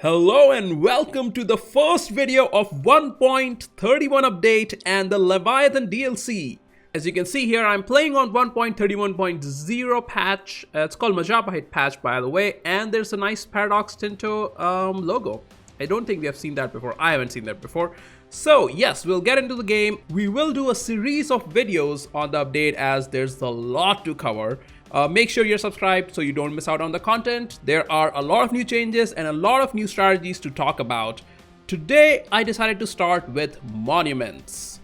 Hello and welcome to the first video of 1.31 update and the Leviathan DLC. As you can see here, I'm playing on 1.31.0 patch. It's called Maja Picchu patch, by the way, and there's a nice Paradox Tinto logo. I don't think we have seen that before. I haven't seen that before. So yes, we'll get into the game. We will do a series of videos on the update as there's a lot to cover. Make sure you're subscribed so you don't miss out on the content. There are a lot of new changes and a lot of new strategies to talk about. Today, I decided to start with monuments,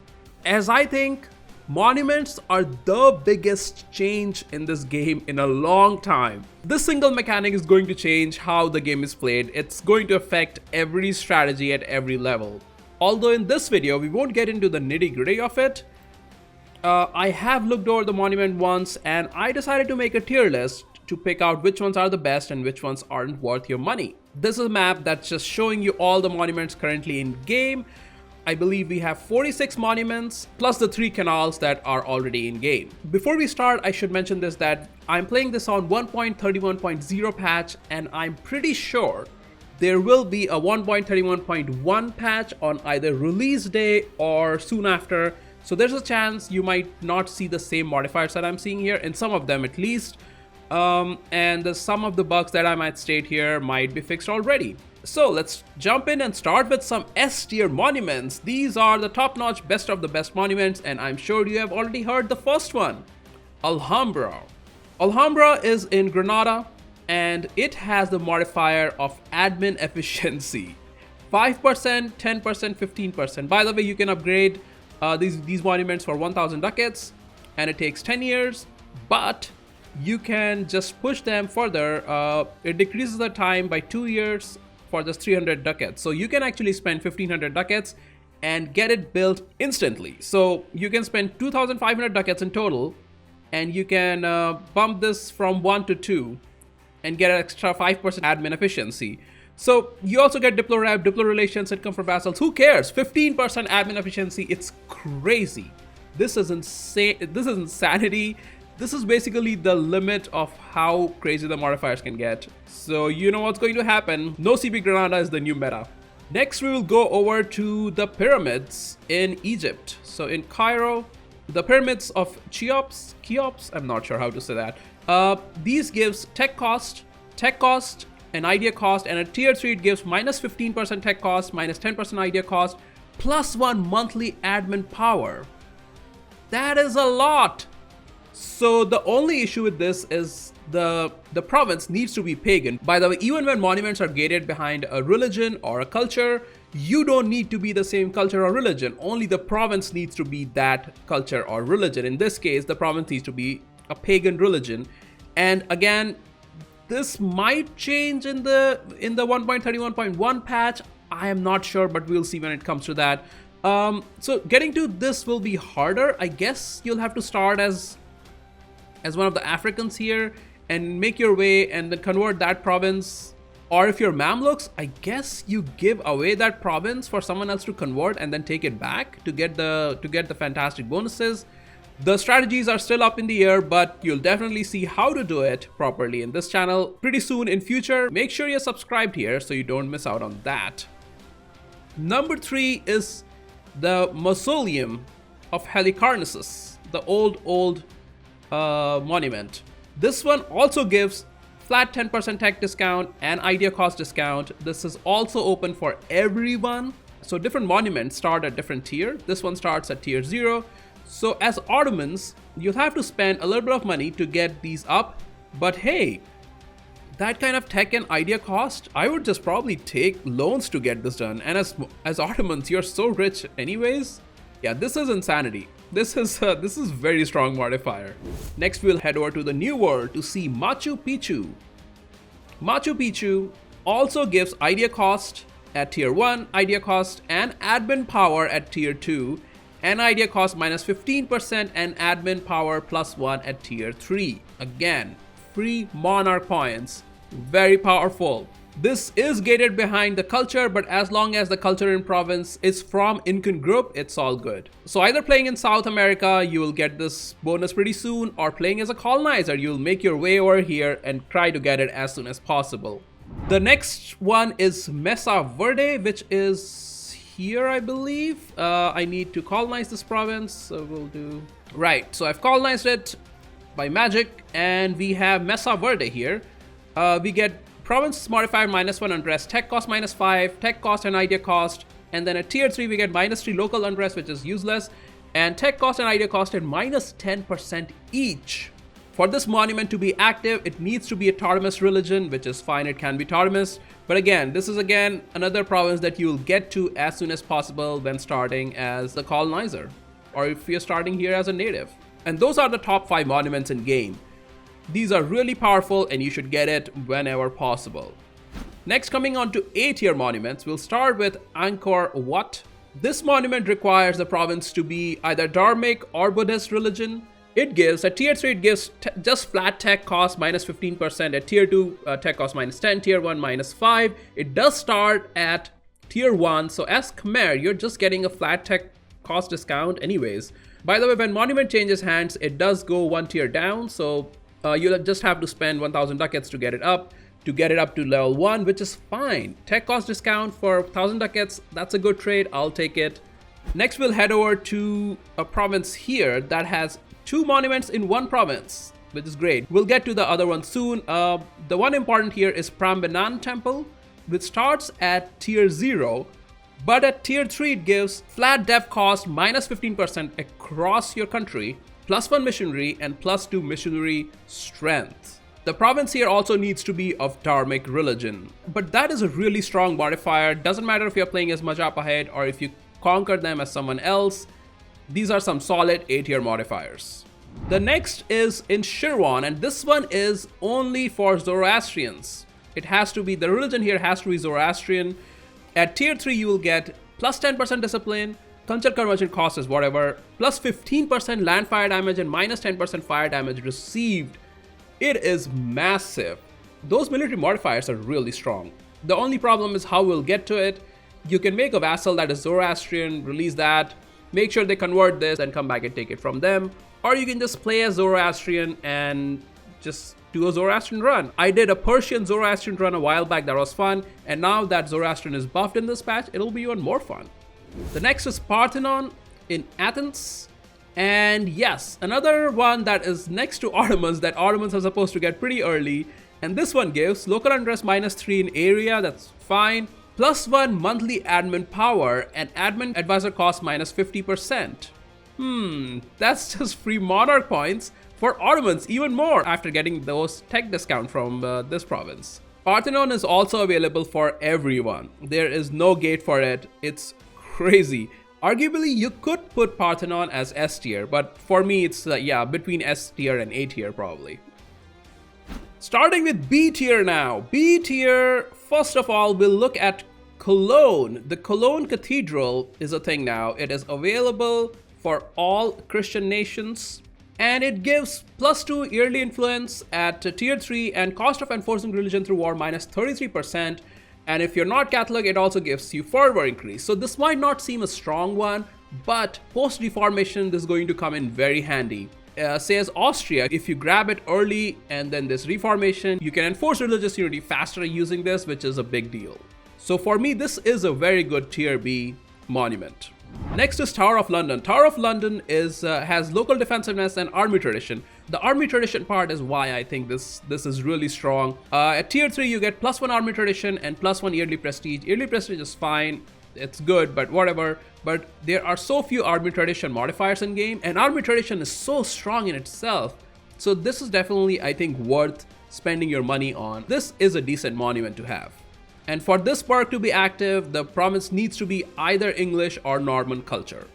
as I think monuments are the biggest change in this game in a long time. This single mechanic is going to change how the game is played. It's going to affect every strategy at every level. Although in this video, we won't get into the nitty-gritty of it. I have looked over the monument once and I decided to make a tier list to pick out which ones are the best and which ones aren't worth your money. This is a map that's just showing you all the monuments currently in game. I believe we have 46 monuments plus the 3 canals that are already in game. Before we start, I should mention this that I'm playing this on 1.31.0 patch and I'm pretty sure there will be a 1.31.1 patch on either release day or soon after. So there's a chance you might not see the same modifiers that I'm seeing here, in some of them at least. And some of the bugs that I might state here might be fixed already. So let's jump in and start with some S tier monuments. These are the top-notch best of the best monuments, and I'm sure you have already heard the first one, Alhambra. Alhambra is in Granada, and it has the modifier of admin efficiency. 5%, 10%, 15%. By the way, you can upgrade these monuments for 1,000 ducats, and it takes 10 years, but you can just push them further. It decreases the time by 2 years for just 300 ducats. So you can actually spend 1,500 ducats and get it built instantly. So you can spend 2,500 ducats in total, and you can bump this from 1 to 2 and get an extra 5% admin efficiency. So you also get Diplo Rev, Diplo Relations, Income for Vassals. Who cares? 15% admin efficiency. It's crazy. This is insane. This is insanity. This is basically the limit of how crazy the modifiers can get. So you know what's going to happen. No CB Granada is the new meta. Next, we will go over to the pyramids in Egypt. So in Cairo, the pyramids of Cheops, I'm not sure how to say that. These gives tech cost, an idea cost, and at tier 3 it gives minus 15% tech cost, minus 10% idea cost, plus 1 monthly admin power. That is a lot. So the only issue with this is the province needs to be pagan. By the way, even when monuments are gated behind a religion or a culture, you don't need to be the same culture or religion. Only the province needs to be that culture or religion. In this case, the province needs to be a pagan religion. And again, this might change in the 1.31.1 patch. I am not sure, but we'll see when it comes to that. So getting to this will be harder. I guess you'll have to start as one of the Africans here and make your way and then convert that province. Or if you're Mamluks, I guess you give away that province for someone else to convert and then take it back to get the fantastic bonuses. The strategies are still up in the air, but you'll definitely see how to do it properly in this channel pretty soon in future. Make sure you're subscribed here so you don't miss out on that. Number 3 is the Mausoleum of Helicarnassus, the old monument. This one also gives flat 10% tech discount and idea cost discount. This is also open for everyone. So different monuments start at different tier. This one starts at tier 0. So as Ottomans, you'll have to spend a little bit of money to get these up. But hey, that kind of tech and idea cost, I would just probably take loans to get this done. And as Ottomans, you're so rich anyways. Yeah, this is insanity. This is very strong modifier. Next, we'll head over to the New World to see Machu Picchu. Machu Picchu also gives idea cost at tier 1, idea cost and admin power at tier 2. And idea cost minus 15% and admin power plus 1 at tier 3. Again, free monarch points. Very powerful. This is gated behind the culture, but as long as the culture in province is from Incan group, it's all good. So either playing in South America, you will get this bonus pretty soon, or playing as a colonizer, you'll make your way over here and try to get it as soon as possible. The next one is Mesa Verde, which is here, I believe. I need to colonize this province, so we'll do... Right, so I've colonized it by magic, and we have Mesa Verde here. We get province modifier -1 unrest, tech cost -5, tech cost and idea cost, and then at tier 3 we get -3 local unrest, which is useless, and tech cost and idea cost at -10% each. For this monument to be active, it needs to be a Tartars religion, which is fine, it can be Tartars. But again, this is again another province that you'll get to as soon as possible when starting as a colonizer, or if you're starting here as a native. And those are the top 5 monuments in game. These are really powerful and you should get it whenever possible. Next, coming on to A tier monuments, we'll start with Angkor Wat. This monument requires the province to be either Dharmic or Buddhist religion. It gives, at tier 3 it gives just flat tech cost -15%, at tier 2 tech cost -10, tier 1 -5. It does start at tier 1, so as Khmer, you're just getting a flat tech cost discount anyways. By the way, when monument changes hands, it does go 1 tier down, so you'll just have to spend 1000 ducats to get it up to level 1, which is fine. Tech cost discount for 1000 ducats, that's a good trade, I'll take it. Next, we'll head over to a province here that has 2 monuments in 1 province, which is great. We'll get to the other one soon. The one important here is Prambanan Temple, which starts at tier 0, but at tier 3 it gives flat dev cost -15% across your country, +1 missionary and +2 missionary strength. The province here also needs to be of Dharmic religion, but that is a really strong modifier. Doesn't matter if you're playing as Mujahid or if you conquer them as someone else. These are some solid A tier modifiers. The next is in Shirvan, and this one is only for Zoroastrians. It has to be, the religion here has to be Zoroastrian. At tier 3 you will get +10% discipline, culture conversion cost is whatever, +15% land fire damage and -10% fire damage received. It is massive. Those military modifiers are really strong. The only problem is how we'll get to it. You can make a vassal that is Zoroastrian, release that, make sure they convert this and come back and take it from them. Or you can just play as Zoroastrian and just do a Zoroastrian run. I did a Persian Zoroastrian run a while back, that was fun. And now that Zoroastrian is buffed in this patch, it'll be even more fun. The next is Parthenon in Athens. And yes, another one that is next to Ottomans that Ottomans are supposed to get pretty early. And this one gives local unrest -3 in area, that's fine. +1 monthly admin power and admin advisor cost -50%. That's just free monarch points for Ottomans, even more after getting those tech discount from this province. Parthenon is also available for everyone. There is no gate for it. It's crazy. Arguably, you could put Parthenon as S tier, but for me, it's between S tier and A tier probably. Starting with B tier now. B tier, first of all, we'll look at Cologne. The Cologne Cathedral is a thing now. It is available for all Christian nations, and it gives +2 yearly influence at tier 3 and cost of enforcing religion through war -33%. And if you're not Catholic, it also gives you fervor increase. So this might not seem a strong one, but post-reformation, this is going to come in very handy. Say as Austria, if you grab it early and then this reformation, you can enforce religious unity faster using this, which is a big deal. So for me, this is a very good tier B monument. Next is Tower of London. Tower of London is has local defensiveness and army tradition. The army tradition part is why I think this is really strong. At tier 3, you get +1 army tradition and +1 yearly prestige. Yearly prestige is fine. It's good, but whatever. But there are so few army tradition modifiers in game, and army tradition is so strong in itself. So this is definitely, I think, worth spending your money on. This is a decent monument to have. And for this perk to be active, the province needs to be either English or Norman culture.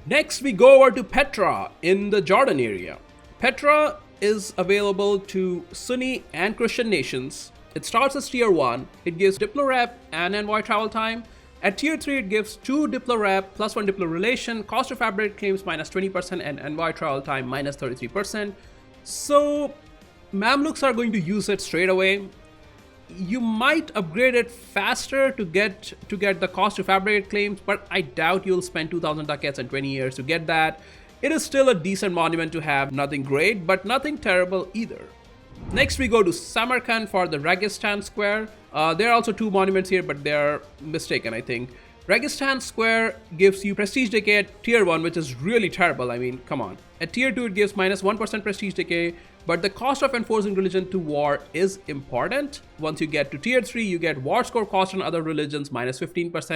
Next, we go over to Petra in the Jordan area. Petra is available to Sunni and Christian nations. It starts as tier 1. It gives Diplo rep and envoy travel time. At tier 3, it gives 2 Diplo rep, +1 Diplo relation, cost of fabric claims -20%, and envoy travel time -33%. So Mamluks are going to use it straight away. You might upgrade it faster to get the cost to fabricate claims, but I doubt you'll spend 2000 ducats and 20 years to get that. It is still a decent monument to have, nothing great, but nothing terrible either. Next we go to Samarkand for the Registan Square. There are also two monuments here, but they are mistaken, I think. Registan Square gives you prestige decay at tier 1, which is really terrible. I mean, come on. At tier 2 it gives minus 1% prestige decay, but the cost of enforcing religion to war is important. Once you get to tier 3, you get war score cost on other religions minus 15%,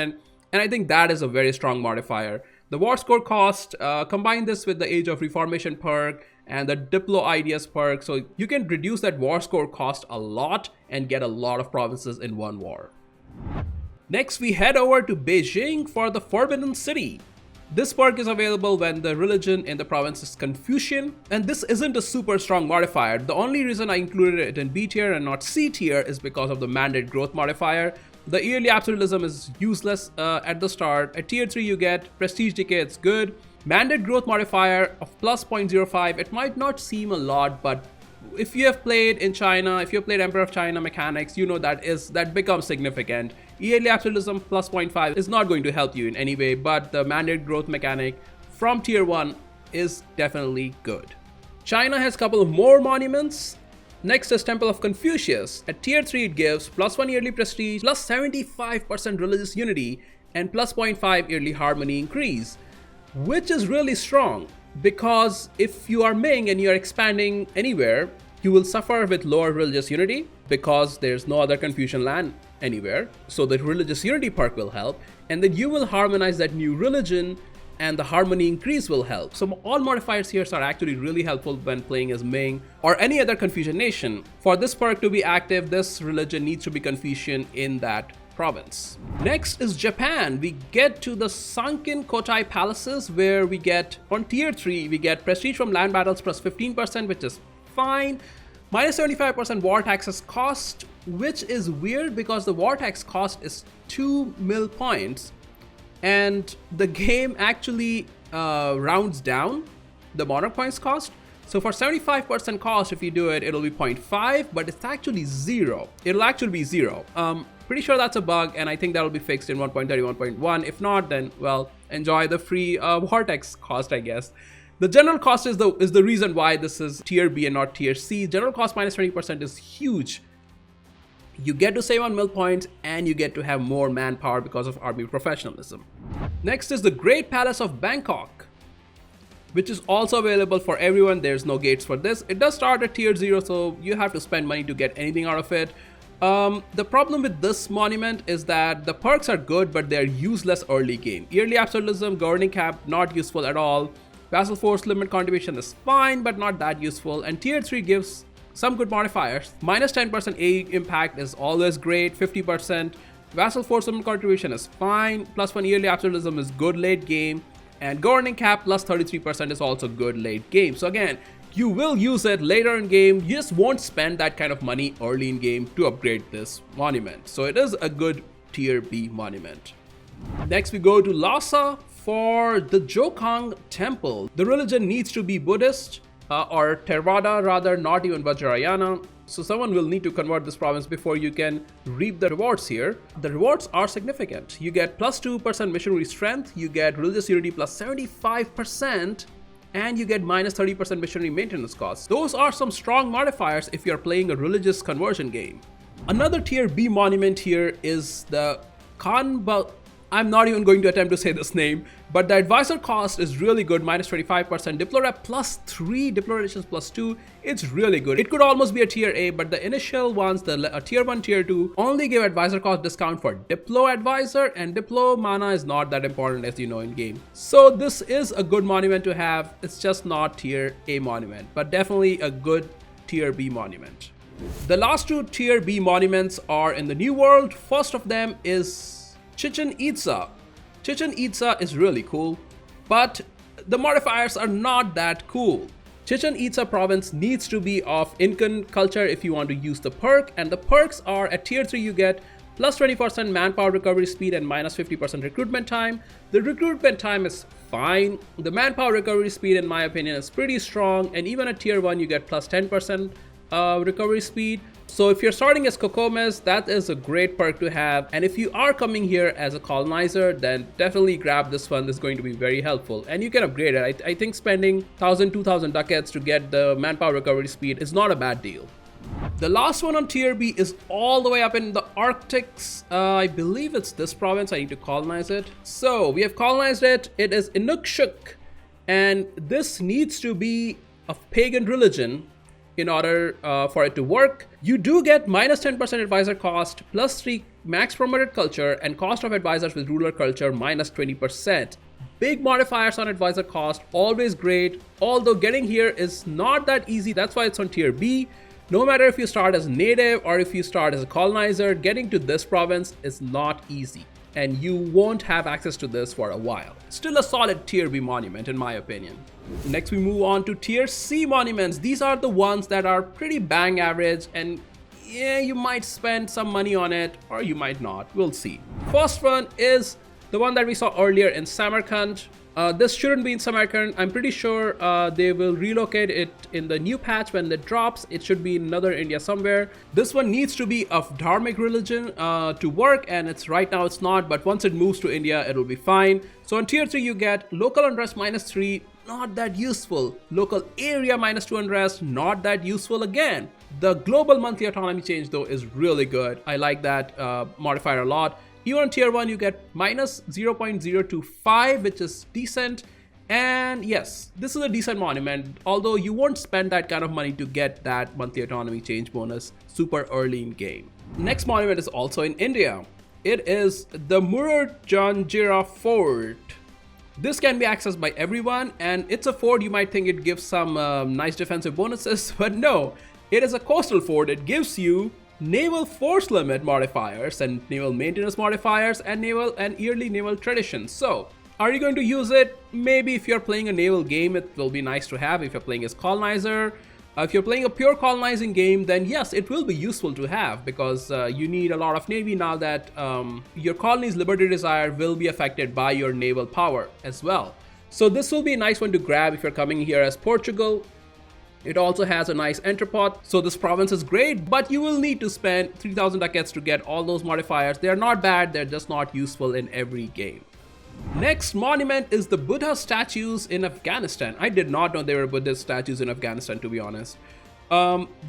and I think that is a very strong modifier. The war score cost, combine this with the Age of Reformation perk and the Diplo Ideas perk, so you can reduce that war score cost a lot and get a lot of provinces in one war. Next, we head over to Beijing for the Forbidden City. This perk is available when the religion in the province is Confucian, and this isn't a super strong modifier. The only reason I included it in B tier and not C tier is because of the mandate growth modifier. The yearly absolutism is useless at the start. At tier 3 you get prestige decay, it's good. Mandate growth modifier of plus 0.05, it might not seem a lot, but if you have played in China, if you have played Emperor of China mechanics, you know that becomes significant. Yearly absolutism plus 0.5 is not going to help you in any way, but the mandate growth mechanic from tier 1 is definitely good. China has a couple of more monuments. Next is Temple of Confucius. At tier 3 it gives plus 1 yearly prestige, plus 75% religious unity, and plus 0.5 yearly harmony increase, which is really strong. Because if you are Ming and you are expanding anywhere, you will suffer with lower religious unity because there's no other Confucian land anywhere. So the religious unity perk will help, and then you will harmonize that new religion and the harmony increase will help. So all modifiers here are actually really helpful when playing as Ming or any other Confucian nation. For this perk to be active, this religion needs to be Confucian in that province. Next is Japan. We get to the Sunken Kotai palaces, where we get on tier 3 we get prestige from land battles plus 15%, which is fine. Minus 75% war taxes cost, which is weird because the war tax cost is 2 mil points, and the game actually rounds down the monarch points cost. So for 75% cost, if you do it, it'll be 0.5, but it's actually 0. It'll actually be 0. Pretty sure that's a bug, and I think that'll be fixed in 1.31.1. If not, then, well, enjoy the free vortex cost, I guess. The general cost is the reason why this is tier B and not tier C. General cost minus 20% is huge. You get to save on mil points, and you get to have more manpower because of army professionalism. Next is the Great Palace of Bangkok, which is also available for everyone. There's no gates for this. It does start at tier 0, so you have to spend money to get anything out of it. The problem with this monument is that the perks are good, but they're useless early game. Yearly absolutism, governing cap, not useful at all. Vassal force limit contribution is fine, but not that useful. And tier 3 gives some good modifiers. Minus 10% A impact is always great, 50%. Vassal force limit contribution is fine. Plus 1 yearly absolutism is good late game. And governing cap plus 33% is also good late game. So again, you will use it later in game. You just won't spend that kind of money early in game to upgrade this monument. So it is a good tier B monument. Next we go to Lhasa for the Bagan Temple. The religion needs to be Buddhist or Theravada rather, not even Vajrayana. So someone will need to convert this province before you can reap the rewards here. The rewards are significant. You get plus 2% missionary strength, you get religious unity plus 75%, and you get minus 30% missionary maintenance costs. Those are some strong modifiers if you're playing a religious conversion game. Another tier B monument here is the I'm not even going to attempt to say this name, but the advisor cost is really good, minus 25%. Diplorep plus 3, Diplorations plus 2, it's really good. It could almost be a tier A, but the initial ones, the tier 1, tier 2, only give advisor cost discount for Diplo advisor, and Diplo mana is not that important as you know in game. So this is a good monument to have. It's just not tier A monument, but definitely a good tier B monument. The last two tier B monuments are in the New World. First of them is Chichen Itza. Chichen Itza is really cool, but the modifiers are not that cool. Chichen Itza province needs to be of Incan culture if you want to use the perk, and the perks are at tier 3 you get plus 20% manpower recovery speed and minus 50% recruitment time. The recruitment time is fine. The manpower recovery speed in my opinion is pretty strong, and even at tier 1 you get plus 10% recovery speed. So if you're starting as Kokomes, that is a great perk to have. And if you are coming here as a colonizer, then definitely grab this one. This is going to be very helpful. And you can upgrade it. I think spending 1,000, 2,000 ducats to get the manpower recovery speed is not a bad deal. The last one on tier B is all the way up in the Arctics. I believe it's this province. I need to colonize it. So we have colonized it. It is Inukshuk. And this needs to be of pagan religion in order for it to work. You do get minus 10% advisor cost, plus 3 max promoted culture, and cost of advisors with ruler culture minus 20%. Big modifiers on advisor cost, always great. Although getting here is not that easy. That's why it's on tier B. No matter if you start as native or if you start as a colonizer, getting to this province is not easy. And you won't have access to this for a while. Still a solid tier B monument in my opinion. Next we move on to tier C monuments. These are the ones that are pretty bang average, and yeah, you might spend some money on it or you might not. We'll see. First one is the one that we saw earlier in Samarkand. This shouldn't be in Samarkand. I'm pretty sure they will relocate it in the new patch when it drops. It should be in another India somewhere. This one needs to be of dharmic religion to work, and it's right now it's not, but once it moves to India, it'll be fine. So on tier 3, you get local unrest minus 3, not that useful. Local area minus 2 unrest, not that useful again. The global monthly autonomy change though is really good. I like that modifier a lot. Even on tier 1, you get minus 0.025, which is decent. And yes, this is a decent monument, although you won't spend that kind of money to get that monthly autonomy change bonus super early in game. Next monument is also in India. It is the Murrah Janjira fort. This can be accessed by everyone, and it's a fort. You might think it gives some nice defensive bonuses, but no, it is a coastal fort. It gives you naval force limit modifiers and naval maintenance modifiers and naval and yearly naval traditions. So are you going to use it? Maybe if you're playing a naval game, it will be nice to have. If you're playing as colonizer, if you're playing a pure colonizing game, then yes, it will be useful to have, because you need a lot of navy now that your colony's liberty desire will be affected by your naval power as well. So this will be a nice one to grab if you're coming here as Portugal. It also has a nice entrepot, so this province is great, but you will need to spend 3,000 ducats to get all those modifiers. They're not bad, they're just not useful in every game. Next monument is the Buddha statues in Afghanistan. I did not know there were Buddha statues in Afghanistan, to be honest.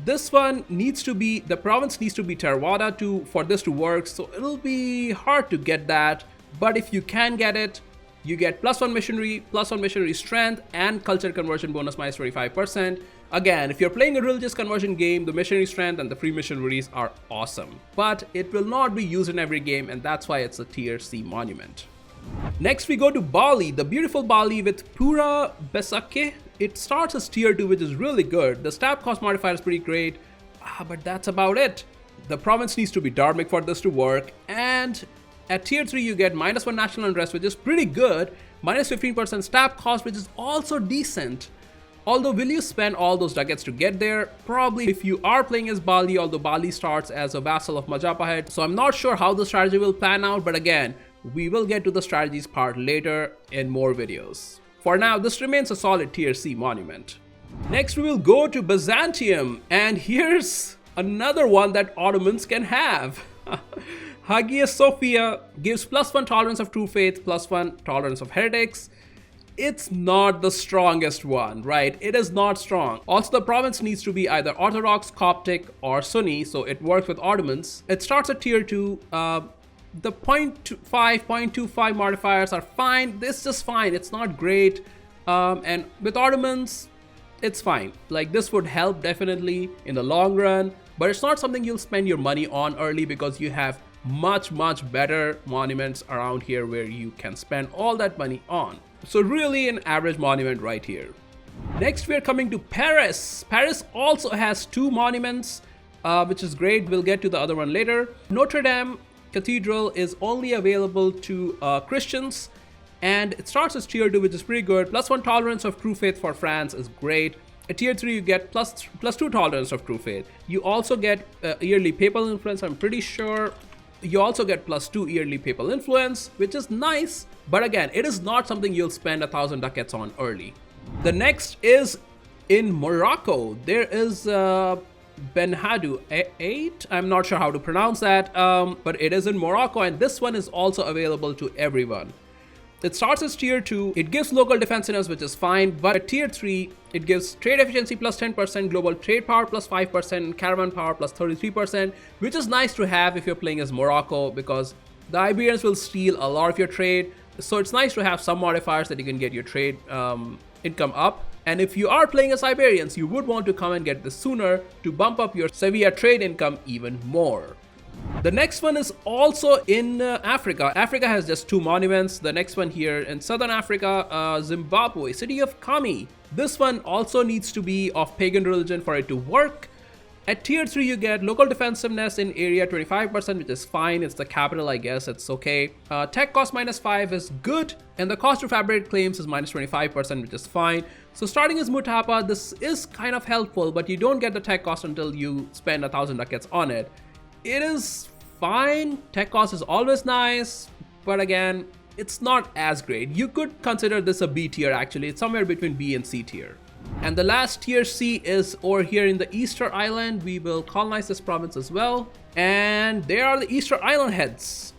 This one needs to be, the province needs to be Theravada for this to work, so it'll be hard to get that, but if you can get it, you get plus 1 missionary strength, and culture conversion bonus minus 25%. Again, if you're playing a religious conversion game, the missionary strength and the free missionaries are awesome. But it will not be used in every game, and that's why it's a tier C monument. Next we go to Bali, the beautiful Bali with Pura Besake. It starts as tier 2, which is really good. The stab cost modifier is pretty great, but that's about it. The province needs to be dharmic for this to work, and at tier 3, you get minus 1 national unrest, which is pretty good, minus 15% stab cost, which is also decent. Although, will you spend all those ducats to get there? Probably if you are playing as Bali, although Bali starts as a vassal of Majapahit. So I'm not sure how the strategy will plan out, but again, we will get to the strategies part later in more videos. For now, this remains a solid tier C monument. Next, we will go to Byzantium, and here's another one that Ottomans can have. Hagia Sophia gives plus 1 tolerance of true faith, plus 1 tolerance of heretics. It's not the strongest one, right? It is not strong. Also, the province needs to be either Orthodox, Coptic, or Sunni, so it works with Ottomans. It starts at tier 2. The 0.5, 0.25 modifiers are fine. This is just fine. It's not great. And with Ottomans, it's fine. Like, this would help definitely in the long run, but it's not something you'll spend your money on early, because you have much better monuments around here where you can spend all that money on. So really an average monument right here. Next we are coming to Paris. Paris also has 2 monuments, which is great. We'll get to the other one later. Notre Dame Cathedral is only available to Christians, and it starts as tier 2, which is pretty good. Plus 1 tolerance of true faith for France is great. At tier 3, you get plus 2 tolerance of true faith. You also get yearly papal influence, I'm pretty sure. You also get plus 2 yearly papal influence, which is nice, but again, it is not something you'll spend 1,000 ducats on early. The next is in Morocco. There is Benhadou 8. I'm not sure how to pronounce that, but it is in Morocco, and this one is also available to everyone. It starts as tier 2, it gives local defensiveness, which is fine, but at tier 3, it gives trade efficiency plus 10%, global trade power plus 5%, caravan power plus 33%, which is nice to have if you're playing as Morocco, because the Iberians will steal a lot of your trade. So it's nice to have some modifiers that you can get your trade income up. And if you are playing as Iberians, you would want to come and get this sooner to bump up your Sevilla trade income even more. The next one is also in Africa. Africa has just 2 monuments. The next one here in Southern Africa, Zimbabwe, city of Kami. This one also needs to be of pagan religion for it to work. At tier 3, you get local defensiveness in area 25%, which is fine. It's the capital, I guess. It's okay. Tech cost -5 is good. And the cost to fabricate claims is -25%, which is fine. So starting as Mutapa, this is kind of helpful, but you don't get the tech cost until you spend 1,000 ducats on it. It is fine. Tech cost is always nice, but again, it's not as great. You could consider this a B tier actually. It's somewhere between B and C tier. And the last tier C is over here in the Easter Island. We will colonize this province as well. And there are the Easter Island heads.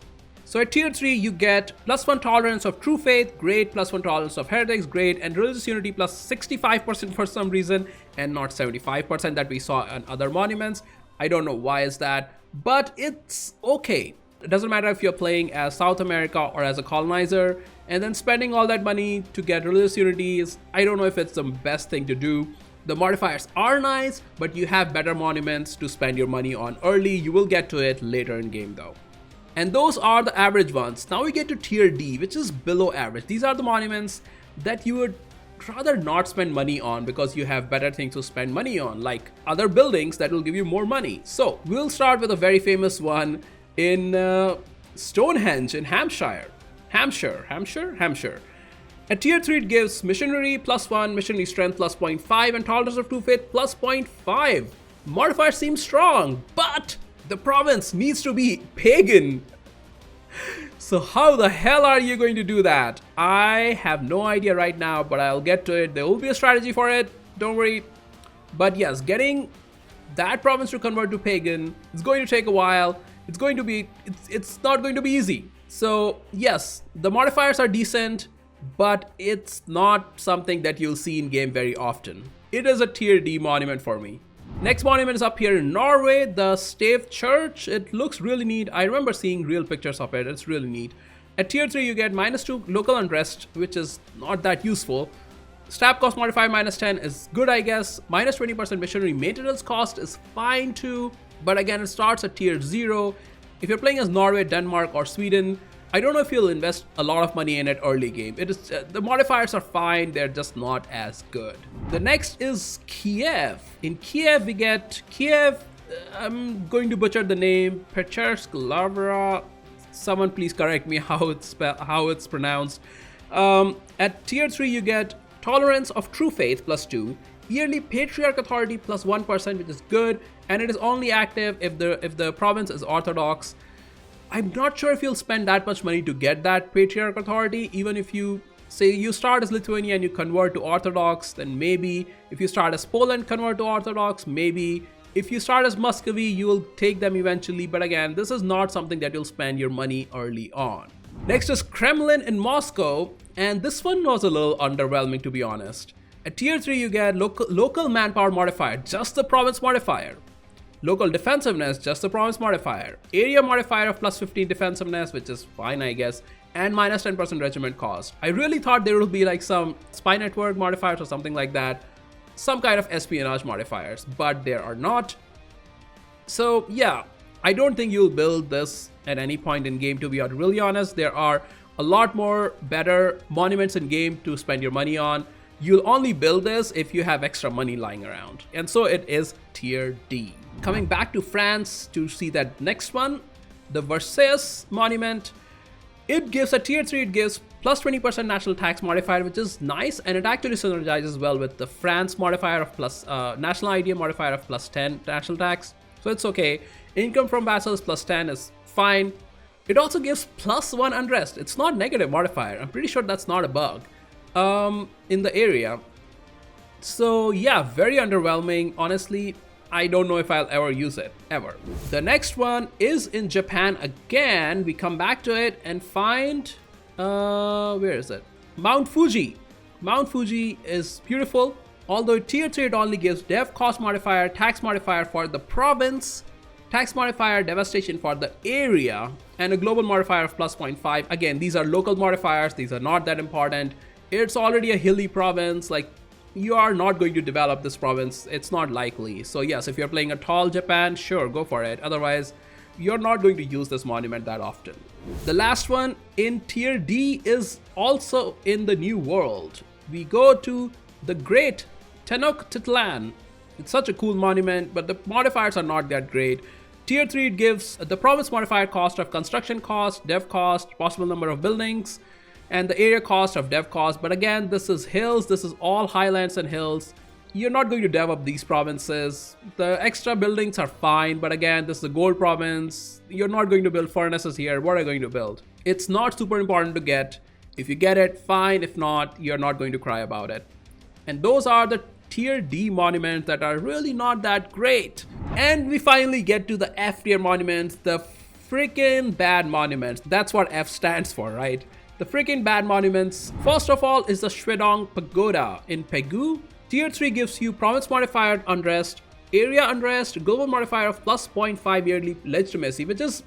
So at tier 3, you get +1 tolerance of true faith, great, +1 tolerance of heretics, great, and religious unity plus 65% for some reason, and not 75% that we saw on other monuments. I don't know why is that, but it's okay. It doesn't matter if you're playing as South America or as a colonizer, and then spending all that money to get religious unity is, I don't know if it's the best thing to do. The modifiers are nice, but you have better monuments to spend your money on early. You will get to it later in game though. And those are the average ones. Now we get to tier D, which is below average. These are the monuments that you would rather not spend money on because you have better things to spend money on, like other buildings that will give you more money. So we'll start with a very famous one in Stonehenge in Hampshire. At tier 3, it gives missionary +1, missionary strength plus 0.5, and tolerance of true faith plus 0.5. Modifier seems strong, but the province needs to be pagan. So how the hell are you going to do that? I have no idea right now, but I'll get to it. There will be a strategy for it, don't worry. But yes, getting that province to convert to pagan is going to take a while. It's not going to be easy. So yes, the modifiers are decent, but it's not something that you'll see in game very often. It is a tier D monument for me. Next monument is up here in Norway, the Stave Church. It looks really neat. I remember seeing real pictures of it. It's really neat. At tier 3, you get -2 local unrest, which is not that useful. Stab cost modifier -10 is good, I guess. -20% missionary maintenance cost is fine too. But again, it starts at tier 0. If you're playing as Norway, Denmark, or Sweden, I don't know if you'll invest a lot of money in it early game. It is the modifiers are fine, they're just not as good. The next is Kiev. In Kiev, we get Kiev. I'm going to butcher the name. Pechersk Lavra. Someone please correct me how it's pronounced. At tier 3, you get tolerance of true faith +2. Yearly patriarch authority +1%, which is good, and it is only active if the province is orthodox. I'm not sure if you'll spend that much money to get that patriarch authority. Even if you say you start as Lithuania and you convert to orthodox, then maybe. If you start as Poland, convert to orthodox, maybe. If you start as Muscovy, you will take them eventually, but again, this is not something that you'll spend your money early on. Next is Kremlin in Moscow, and this one was a little underwhelming, to be honest. At tier 3, you get local manpower modifier, just the province modifier. Local defensiveness, just the province modifier. Area modifier of +15 defensiveness, which is fine, I guess. And -10% regiment cost. I really thought there would be like some spy network modifiers or something like that. Some kind of espionage modifiers, but there are not. So yeah, I don't think you'll build this at any point in game, to be really honest. There are a lot more better monuments in game to spend your money on. You'll only build this if you have extra money lying around. And so it is tier D. Coming back to France to see that next one, the Versailles monument. It gives a tier 3, it gives +20% national tax modifier, which is nice, and it actually synergizes well with the France modifier of national idea modifier of +10 national tax. So it's okay. Income from vassals +10 is fine. It also gives +1 unrest. It's not negative modifier. I'm pretty sure that's not a bug in the area. So yeah, very underwhelming. Honestly, I don't know if I'll ever use it, ever. The next one is in Japan again. We come back to it and find Where is it? Mount Fuji. Mount Fuji is beautiful. Although tier 3 it only gives dev cost modifier, tax modifier for the province, tax modifier, devastation for the area, and a global modifier of plus 0.5. Again, these are local modifiers. These are not that important. It's already a hilly province. Like, you are not going to develop this province. It's not likely. So yes, if you're playing a tall Japan, sure, go for it. Otherwise, you're not going to use this monument that often. The last one in tier D is also in the New World. We go to the Great Tenochtitlan. It's such a cool monument, but the modifiers are not that great. Tier 3 it gives the province modifier cost of construction cost, dev cost, possible number of buildings, and the area cost of dev cost. But again, this is hills, this is all highlands and hills. You're not going to dev up these provinces. The extra buildings are fine, but again, this is a gold province. You're not going to build furnaces here. What are you going to build? It's not super important to get. If you get it, fine. If not, you're not going to cry about it. And those are the tier D monuments that are really not that great. And we finally get to the F tier monuments, the freaking bad monuments. That's what F stands for, right? The freaking bad monuments. First of all is the Shwedong Pagoda in Pegu. Tier 3 gives you province modifier unrest, area unrest, global modifier of plus 0.5 yearly legitimacy, which is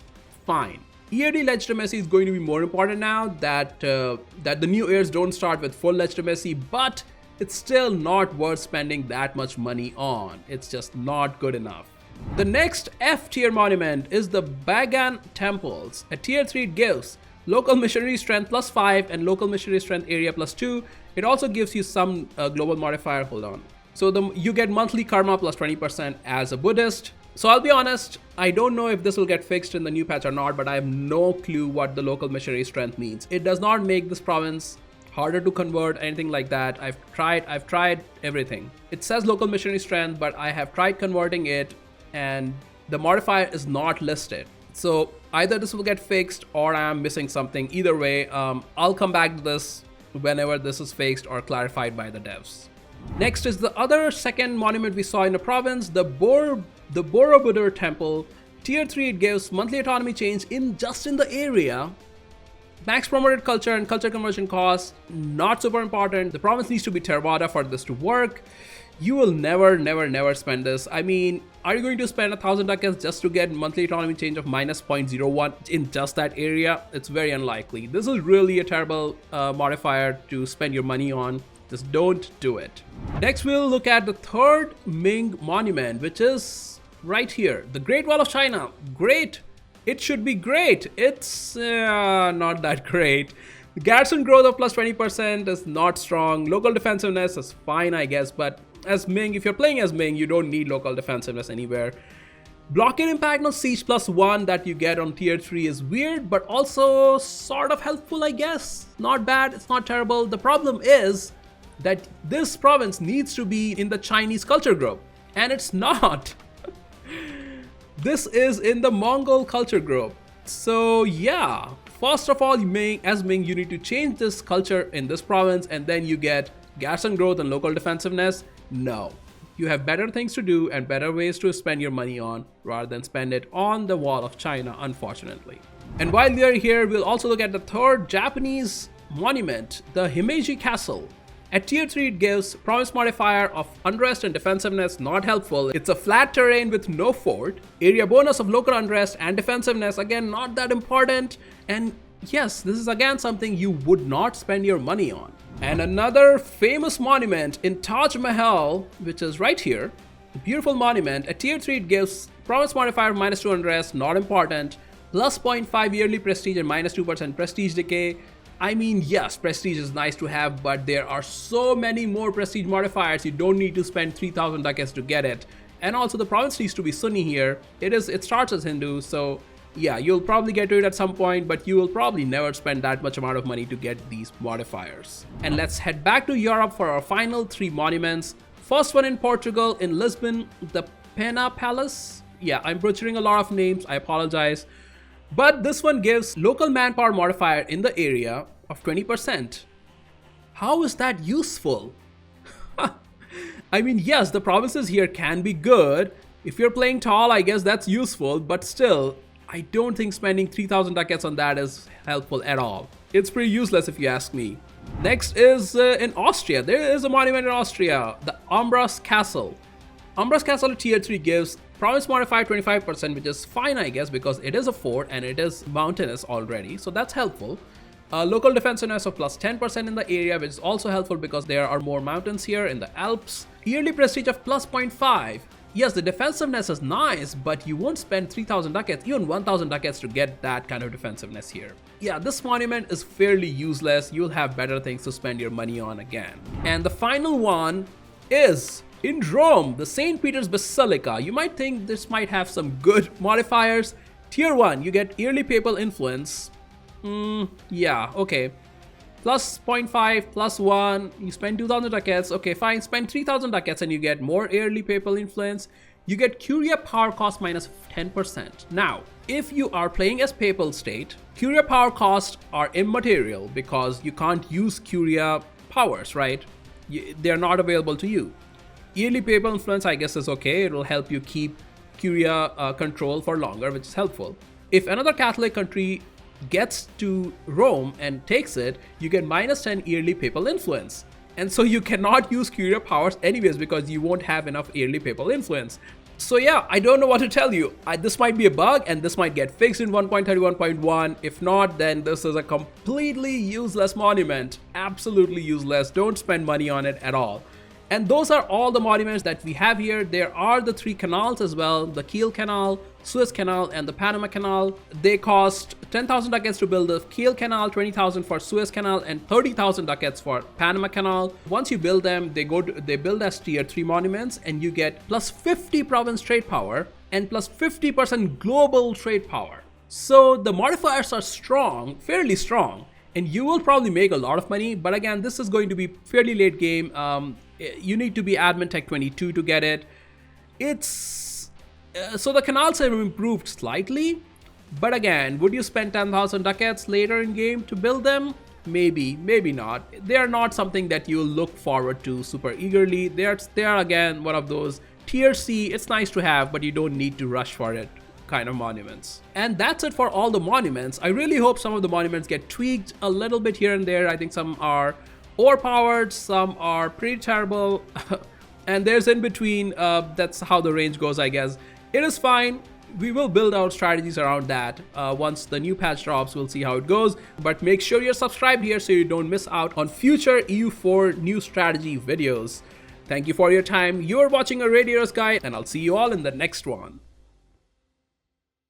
fine. Yearly legitimacy is going to be more important now that the new heirs don't start with full legitimacy, but it's still not worth spending that much money on. It's just not good enough. The next F tier monument is the Bagan Temples. At tier 3 it gives local missionary strength plus 5 and local missionary strength area plus 2. It also gives you some global modifier. Hold on. So you get monthly karma plus 20% as a Buddhist. So I'll be honest, I don't know if this will get fixed in the new patch or not, but I have no clue what the local missionary strength means. It does not make this province harder to convert, anything like that. I've tried everything. It says local missionary strength, but I have tried converting it and the modifier is not listed. So either this will get fixed or I'm missing something. Either way, I'll come back to this whenever this is fixed or clarified by the devs. Next is the other second monument we saw in the province, the Borobudur Temple. Tier 3 it gives monthly autonomy change just in the area. Max promoted culture and culture conversion costs, not super important. The province needs to be Theravada for this to work. You will never spend this. I mean, are you going to spend 1,000 ducats just to get monthly autonomy change of minus 0.01 in just that area? It's very unlikely. This is really a terrible modifier to spend your money on. Just don't do it. Next, we'll look at the third Ming monument, which is right here. The Great Wall of China. Great. It should be great. It's not that great. The garrison growth of plus 20% is not strong. Local defensiveness is fine, I guess, but as Ming, if you're playing as Ming, you don't need local defensiveness anywhere. Blockade impact on siege plus 1 that you get on tier 3 is weird, but also sort of helpful, I guess. Not bad, it's not terrible. The problem is that this province needs to be in the Chinese culture group, and it's not. This is in the Mongol culture group. So yeah, first of all, as Ming, you need to change this culture in this province, and then you get garrison growth and local defensiveness. No, you have better things to do and better ways to spend your money on rather than spend it on the Wall of China, unfortunately. And while we are here, we'll also look at the third Japanese monument, the Himeji Castle. At tier 3 it gives province modifier of unrest and defensiveness, not helpful. It's a flat terrain with no fort. Area bonus of local unrest and defensiveness, again not that important. And yes, this is again something you would not spend your money on. And another famous monument in Taj Mahal, which is right here. A beautiful monument. At tier 3 it gives province modifier of minus 2 unrest, not important. Plus 0.5 yearly prestige and minus 2% prestige decay. I mean, yes, prestige is nice to have, but there are so many more prestige modifiers. You don't need to spend 3,000 ducats to get it. And also the province needs to be Sunni here. It starts as Hindu, so yeah, you'll probably get to it at some point, but you will probably never spend that much amount of money to get these modifiers. And let's head back to Europe for our final 3 monuments. First one in Portugal, in Lisbon, the Pena Palace. Yeah, I'm butchering a lot of names, I apologize. But this one gives local manpower modifier in the area of 20%. How is that useful? I mean, yes, the provinces here can be good. If you're playing tall, I guess that's useful, but still, I don't think spending 3,000 ducats on that is helpful at all. It's pretty useless if you ask me. Next is in Austria. There is a monument in Austria, the Umbras Castle. Umbras Castle tier 3 gives province modifier 25%, which is fine, I guess, because it is a fort and it is mountainous already, so that's helpful. Local defensiveness of plus 10% in the area, which is also helpful because there are more mountains here in the Alps. Yearly prestige of plus 0.5. Yes, the defensiveness is nice, but you won't spend 3,000 ducats, even 1,000 ducats to get that kind of defensiveness here. Yeah, this monument is fairly useless. You'll have better things to spend your money on again. And the final one is in Rome, the St. Peter's Basilica. You might think this might have some good modifiers. Tier 1, you get yearly papal influence. Yeah, okay. Plus 0.5, plus 1, you spend 2,000 ducats. Okay, fine, spend 3,000 ducats and you get more yearly papal influence. You get Curia power cost minus 10%. Now, if you are playing as papal state, Curia power costs are immaterial because you can't use Curia powers, right? They're not available to you. Yearly papal influence, I guess, is okay. It will help you keep Curia control for longer, which is helpful. If another Catholic country gets to Rome and takes it, you get minus 10 yearly papal influence. And so you cannot use Curia powers anyways because you won't have enough yearly papal influence. So yeah, I don't know what to tell you. This might be a bug and this might get fixed in 1.31.1. If not, then this is a completely useless monument. Absolutely useless. Don't spend money on it at all. And those are all the monuments that we have here. There are the 3 canals as well, the Kiel Canal, Suez Canal, and the Panama Canal. They cost 10,000 ducats to build the Kiel Canal, 20,000 for Suez Canal, and 30,000 ducats for Panama Canal. Once you build them, they build as tier 3 monuments, and you get plus 50 province trade power and plus 50% global trade power. So the modifiers are strong, fairly strong, and you will probably make a lot of money. But again, this is going to be fairly late game. You need to be admin tech 22 to get it. It's so the canals have improved slightly, but again, would you spend 10,000 ducats later in game to build them? Maybe, maybe not. They are not something that you look forward to super eagerly. They are again one of those tier C. It's nice to have, but you don't need to rush for it kind of monuments. And that's it for all the monuments. I really hope some of the monuments get tweaked a little bit here and there. I think some are overpowered, some are pretty terrible, and there's in between. That's how the range goes, I guess. It is fine. We will build our strategies around that. Once the new patch drops, we'll see how it goes. But make sure you're subscribed here so you don't miss out on future EU4 new strategy videos. Thank you for your time. You're watching a Radios Guide, and I'll see you all in the next one.